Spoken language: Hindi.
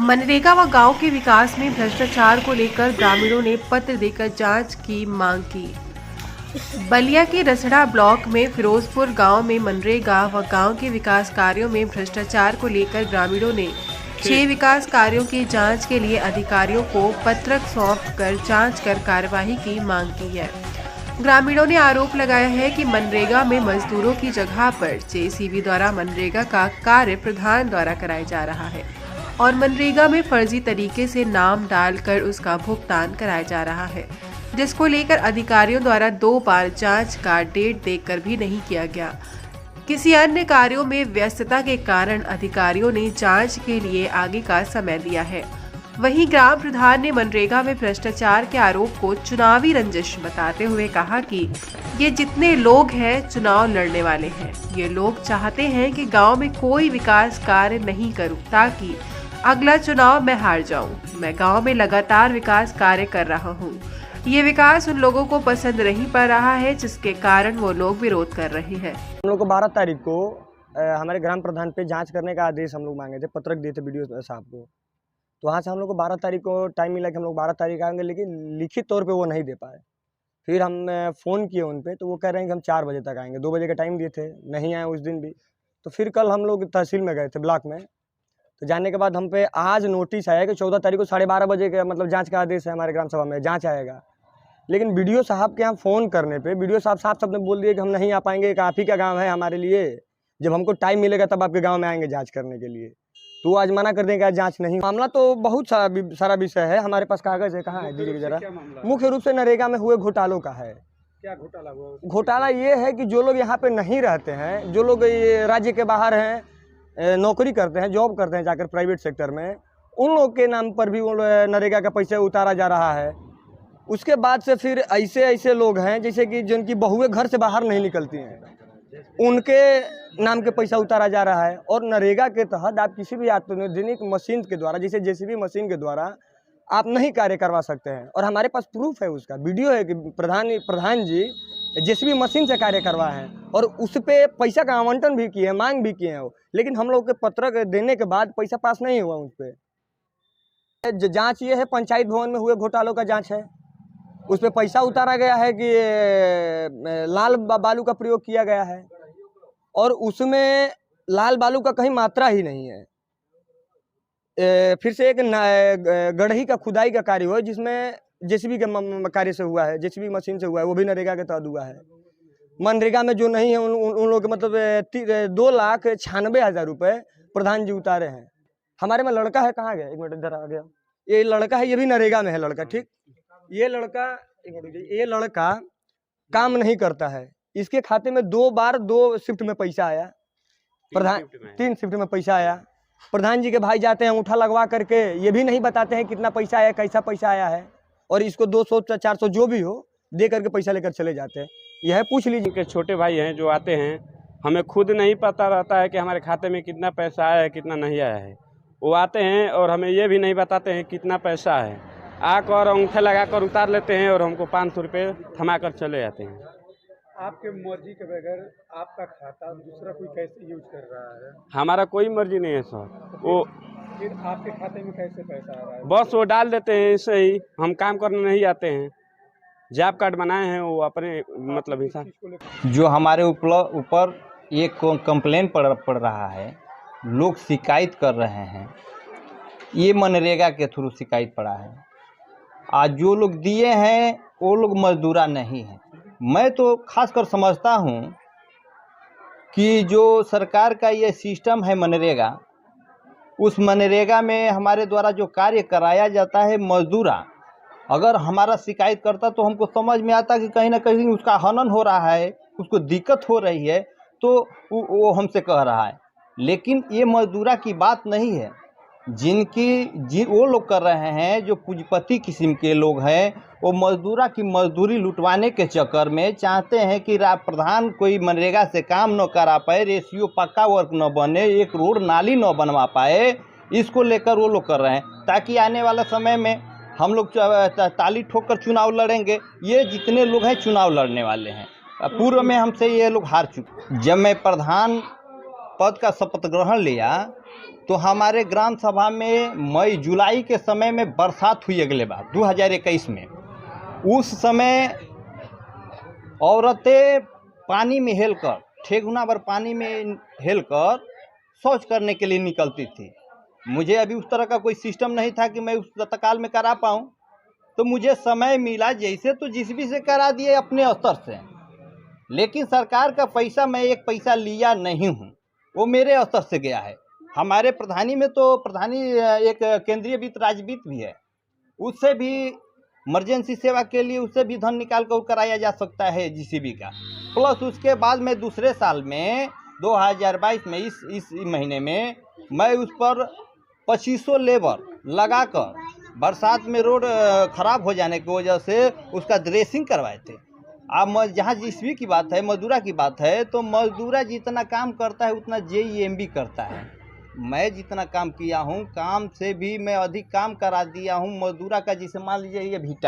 मनरेगा व गांव के विकास में भ्रष्टाचार को लेकर ग्रामीणों ने पत्र देकर जांच की मांग की। बलिया के रसड़ा ब्लॉक में फिरोजपुर गांव में मनरेगा व गांव के विकास कार्यों में भ्रष्टाचार को लेकर ग्रामीणों ने 6 विकास कार्यों की जांच के लिए अधिकारियों को पत्रक सौंप कर जांच कर कार्यवाही की मांग की है। ग्रामीणों ने आरोप लगाया है कि मनरेगा में मजदूरों की जगह पर जेसीबी द्वारा मनरेगा का कार्य प्रधान द्वारा कराया जा रहा है और मनरेगा में फर्जी तरीके से नाम डालकर उसका भुगतान कराया जा रहा है, जिसको लेकर अधिकारियों द्वारा 2 बार जांच का डेट देकर भी नहीं किया गया। किसी अन्य कार्यों में व्यस्तता के कारण अधिकारियों ने जांच के लिए आगे का समय दिया है। वहीं ग्राम प्रधान ने मनरेगा में भ्रष्टाचार के आरोप को चुनावी रंजिश बताते हुए कहा कि ये जितने लोग हैं चुनाव लड़ने वाले हैं। ये लोग चाहते हैं कि गांव में कोई विकास कार्य नहीं करूं ताकि अगला चुनाव मैं हार जाऊं। मैं गांव में लगातार विकास कार्य कर रहा हूं। ये विकास उन लोगों को पसंद नहीं पड़ रहा है, जिसके कारण वो लोग विरोध कर रहे हैं। हम लोग को 12 तारीख को हमारे ग्राम प्रधान पे जांच करने का आदेश हम लोग मांगे थे, पत्रक दिए थे वीडियो साहब को। तो वहाँ से हम लोग को 12 तारीख को टाइम मिला कि हम लोग 12 तारीख आएंगे, लेकिन लिखित तौर पे वो नहीं दे पाए। फिर हम फ़ोन किए उन पे, तो वो कह रहे हैं कि हम 4 बजे तक आएंगे। 2 बजे का टाइम दिए थे, नहीं आए उस दिन भी। तो फिर कल हम लोग तहसील में गए थे, ब्लॉक में। तो जाने के बाद हम पे आज नोटिस आया कि 14 तारीख को 12:30 बजे का मतलब जाँच का आदेश है, हमारे ग्राम सभा में जाँच आएगा। लेकिन बीडीओ साहब के यहाँ फ़ोन करने पे बीडीओ साहब साफ शब्द में बोल दिए कि हम नहीं आ पाएंगे, आप ही का गांव है हमारे लिए, जब हमको टाइम मिलेगा तब आपके गांव में आएंगे जांच करने के लिए। तो आज मना कर देंगे, आज जांच नहीं। मामला तो बहुत सारा विषय है, हमारे पास कागज़ है, कहाँ है दीजिए जरा। मुख्य रूप से नरेगा में हुए घोटालों का है। क्या घोटाला हुआ? घोटाला ये है कि जो लोग यहाँ पे नहीं रहते हैं, जो लोग राज्य के बाहर हैं, नौकरी करते हैं, जॉब करते हैं जाकर प्राइवेट सेक्टर में, उन लोग के नाम पर भी वो नरेगा का पैसा उतारा जा रहा है। उसके बाद से फिर ऐसे लोग हैं जैसे कि जिनकी बहुएं घर से बाहर नहीं निकलती हैं, उनके नाम के पैसा उतारा जा रहा है। और नरेगा के तहत आप किसी भी आधुनिक मशीन के द्वारा, जैसे जेसीबी मशीन के द्वारा आप नहीं कार्य करवा सकते हैं। और हमारे पास प्रूफ है, उसका वीडियो है कि प्रधान जी जेसीबी मशीन से कार्य करवाए हैं और उस पर पैसा का आवंटन भी किए हैं, मांग भी किए हैं। लेकिन हम लोग के पत्रक देने के बाद पैसा पास नहीं हुआ उस पर। जाँच ये है, पंचायत भवन में हुए घोटालों का जाँच है। उस पर पैसा उतारा गया है कि लाल बालू का प्रयोग किया गया है और उसमें लाल बालू का कहीं मात्रा ही नहीं है। फिर से एक गढ़ही का खुदाई का कार्य हुआ जिसमें जेसीबी के कार्य से हुआ है, जेसीबी मशीन से हुआ है, वो भी नरेगा के तहत हुआ है। मनरेगा में जो नहीं है उन लोग के मतलब 2,96,000 रुपये प्रधान जी उतारे हैं। हमारे में लड़का है, कहाँ गया, 1 मिनट इधर आ गया। ये लड़का है, ये भी नरेगा में है लड़का, ठीक। ये लड़का काम नहीं करता है। इसके खाते में 2 बार 2 शिफ्ट में पैसा आया, प्रधान 3 शिफ्ट में पैसा आया। प्रधान जी के भाई जाते हैं अंगूठा लगवा करके, ये भी नहीं बताते हैं कितना पैसा आया, कैसा पैसा आया है, और इसको 200-400 जो भी हो दे करके पैसा लेकर चले जाते हैं। यह पूछ लीजिए के छोटे भाई हैं जो आते हैं, हमें खुद नहीं पता रहता है कि हमारे खाते में कितना पैसा आया है, कितना नहीं आया है। वो आते हैं और हमें ये भी नहीं बताते हैं कितना पैसा है, आकर अंगूठे लगाकर उतार लेते हैं और हमको 500 रुपये थमा कर चले जाते हैं। आपके मर्जी के बगैर आपका खाता दूसरा कोई कैसे यूज कर रहा है? हमारा कोई मर्जी नहीं है सर। वो फिर आपके खाते में कैसे पैसा आ रहा है? बस वो डाल देते हैं ऐसे ही, हम काम करने नहीं आते हैं। जॉब कार्ड बनाए हैं वो अपने मतलब हिसाब। जो हमारे ऊपर एक कंप्लेन पड़ रहा है, लोग शिकायत कर रहे हैं, ये मनरेगा के थ्रू शिकायत पड़ा है। आज जो लोग दिए हैं वो लोग मजदूरा नहीं हैं। मैं तो खासकर समझता हूँ कि जो सरकार का ये सिस्टम है मनरेगा, उस मनरेगा में हमारे द्वारा जो कार्य कराया जाता है मजदूरा, अगर हमारा शिकायत करता तो हमको समझ में आता कि कहीं ना कहीं उसका हनन हो रहा है, उसको दिक्कत हो रही है, तो वो हमसे कह रहा है। लेकिन ये मजदूरा की बात नहीं है। वो लोग कर रहे हैं जो पूंजीपति किस्म के लोग हैं, वो मजदूरा की मजदूरी लुटवाने के चक्कर में चाहते हैं कि प्रधान कोई मनरेगा से काम न करा पाए, रेशियो पक्का वर्क न बने, एक रोड नाली न बनवा पाए। इसको लेकर वो लोग कर रहे हैं ताकि आने वाला समय में हम लोग ताली ठोक कर चुनाव लड़ेंगे। ये जितने लोग हैं चुनाव लड़ने वाले हैं, पूर्व में हमसे ये लोग हार चुके। जब मैं प्रधान पद का शपथ ग्रहण लिया तो हमारे ग्राम सभा में मई जुलाई के समय में बरसात हुई अगले बार 2021 में। उस समय औरतें पानी में हेलकर, ठेगुना भर पानी में हेलकर शौच करने के लिए निकलती थी। मुझे अभी उस तरह का कोई सिस्टम नहीं था कि मैं उस तत्काल में करा पाऊँ, तो मुझे समय मिला जैसे तो जिस भी से करा दिए अपने स्तर से। लेकिन सरकार का पैसा मैं एक पैसा लिया नहीं हूँ, वो मेरे स्तर से गया है। हमारे प्रधानी में तो प्रधानी एक केंद्रीय वित्त राज्य वित्त भी है, उससे भी इमरजेंसी सेवा के लिए उससे भी धन निकाल कर कराया जा सकता है जीसीबी का। प्लस उसके बाद में दूसरे साल में 2022 में इस महीने में मैं उस पर 2500 लेबर लगाकर बरसात में रोड ख़राब हो जाने की वजह से उसका ड्रेसिंग करवाए थे। अब जहाँ जीसीबी की बात है, मजदूरा की बात है, तो मजदूरा जितना काम करता है उतना जेईएम भी करता है। मैं जितना काम किया हूँ, काम से भी मैं अधिक काम करा दिया हूँ मजदूरा का। जिसे मान लीजिए ये भीटा